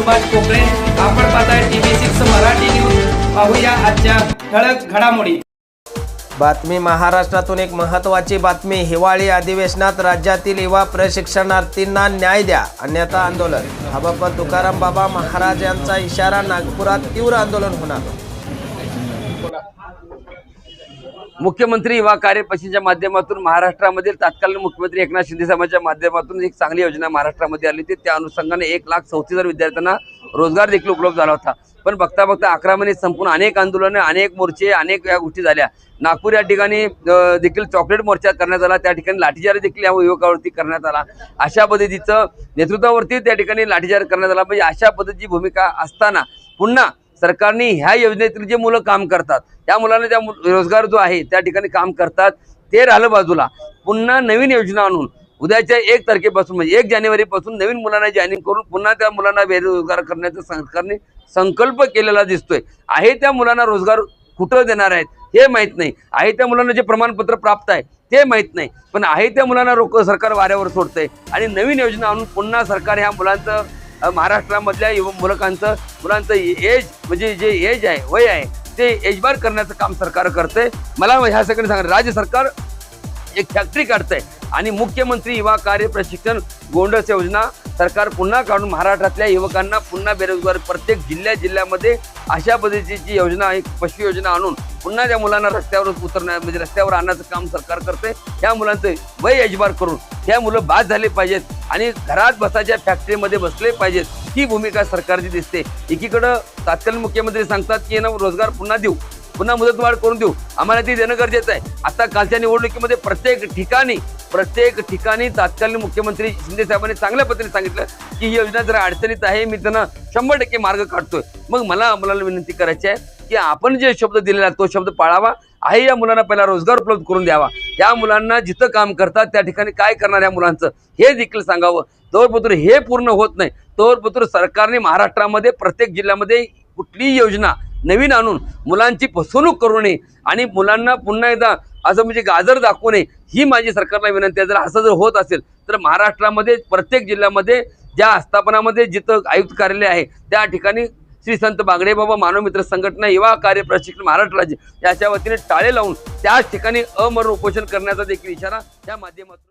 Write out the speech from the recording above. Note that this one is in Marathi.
सुभाष कोकळे। आपण पाहताय TV6 मराठी न्यूज। पाहूया आजच्या ठळक घडामोडी। बातमी महाराष्ट्रातून एक महत्त्वाची बातमी। हिवाळी अधिवेशनात राज्यातील युवा प्रशिक्षणार्थींना न्याय द्या अन्यथा आंदोलन। हबप तुकाराम बाबा महाराज यांचा इशारा। नागपुरात तीव्र आंदोलन होणार। मुख्यमंत्री युवा कार्य परिषदेच्या माध्यमातून महाराष्ट्रामधील तत्कालीन मुख्यमंत्री एकनाथ शिंदे साहेबांच्या माध्यमातून एक चांगली योजना महाराष्ट्रामध्ये आली होती। त्या अनुषंगाने 1,34,000 विद्यार्थ्यांना रोजगार देखील उपलब्ध झाला होता। पण बघता बघता 11 महिने संपून अनेक आंदोलने, अनेक मोर्चे, अनेक या गोष्टी झाल्या। नागपूर या ठिकाणी देखील चॉकलेट मोर्चा करण्यात आला। त्या ठिकाणी लाठीचार्ज देखील या युवकावरती करण्यात आला। अशा पद्धतीचं नेतृत्वावरती त्या ठिकाणी लाठीचार्ज करण्यात आला। म्हणजे अशा पद्धतीची भूमिका असताना पुन्हा सरकारने ह्या योजनेतील जे मुलं काम करतात त्या मुलांना त्या रोजगार जो आहे त्या ठिकाणी काम करतात ते राहिलं बाजूला, पुन्हा नवीन योजना आणून उद्याच्या 1 तारखेपासून म्हणजे 1 जानेवारीपासून नवीन मुलांना जॉईनिंग करून पुन्हा त्या मुलांना बेरोजगार करण्याचा सरकारने संकल्प केलेला दिसतोय। आहे त्या मुलांना रोजगार कुठं देणार आहेत हे माहीत नाही। आहे त्या मुलांना जे प्रमाणपत्र प्राप्त आहे ते माहीत नाही। पण आहे त्या मुलांना सरकार वाऱ्यावर सोडतंय आणि नवीन योजना आणून पुन्हा सरकार ह्या मुलांचं महाराष्ट्रामधल्या मुलांचं एज म्हणजे जे एज आहे, वय आहे ते एजबार करण्याचं काम सरकार करतंय। मला ह्या सगळ्यांनी सांगा, राज्य सरकार एक फॅक्टरी काढतंय आणि मुख्यमंत्री युवा कार्य प्रशिक्षण गोंडस योजना सरकार पुन्हा काढून महाराष्ट्रातल्या युवकांना पुन्हा बेरोजगार प्रत्येक जिल्ह्यामध्ये अशा पद्धतीची योजना, एक पशु योजना आणून पुन्हा त्या मुलांना रस्त्यावर म्हणजे रस्त्यावर आणण्याचं काम सरकार करते। त्या मुलांचं वय एजबार करून त्या मुलं बाद झाले पाहिजेत आणि घरात बसायच्या फॅक्टरीमध्ये बसले पाहिजेत, ही भूमिका सरकारची दिसते। एकीकडं तत्कालीन मुख्यमंत्री सांगतात की रोजगार पुन्हा देऊ, पुन्हा मुदतवाढ करून देऊ, आम्हाला ती देणं गरजेचं आहे। आता कालच्या निवडणुकीमध्ये प्रत्येक ठिकाणी तत्कालीन मुख्यमंत्री शिंदे साहेबांनी चांगल्या पद्धतीने सांगितलं की ही योजना जर अडचणीत आहे, मी त्यांना 100% मार्ग काढतोय। मग मला विनंती करायची आहे की आपण जे शब्द दिलेला तो शब्द पाळावा। आहे या मुलांना पहिला रोजगार उपलब्ध करून द्यावा। या मुलांना जिथं काम करतात त्या ठिकाणी काय करणार या मुलांचं हे देखील सांगावं। तोरपत्र हे पूर्ण होत नाही तोरपत्र सरकारने महाराष्ट्रामध्ये प्रत्येक जिल्ह्यामध्ये कुठलीही योजना नवीन आणून मुलांची फसवणूक करू नये आणि मुलांना पुन्हा एकदा असं म्हणजे गाजर दाखवू नये, ही माझी सरकारला विनंती आहे। जर असं जर होत असेल तर महाराष्ट्रामध्ये प्रत्येक जिल्ह्यामध्ये ज्या आस्थापनामध्ये जिथं आयुक्त कार्यालय आहे त्या ठिकाणी श्री संत बागडे बाबा मानवमित्र संघटना युवा कार्य प्रशिक्षण महाराष्ट्र राज्य याच्या वतीने टाळे लावून त्याच ठिकाणी अमरण उपोषण करण्याचा देखील इशारा त्या माध्यमातून